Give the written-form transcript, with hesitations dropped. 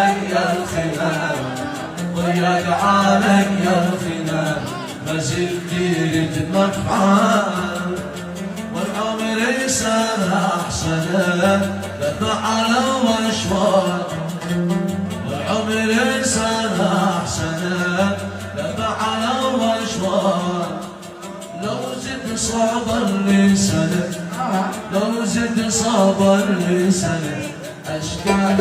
يا الخلال وياك عالك يا الخلال ما زلت ردمك فعال والعمر سنة أحسنة لفعل واشوار والعمر سنة أحسنة لفعل واشوار لو زد صبر لسنة لو زد صبر لسنة أشكال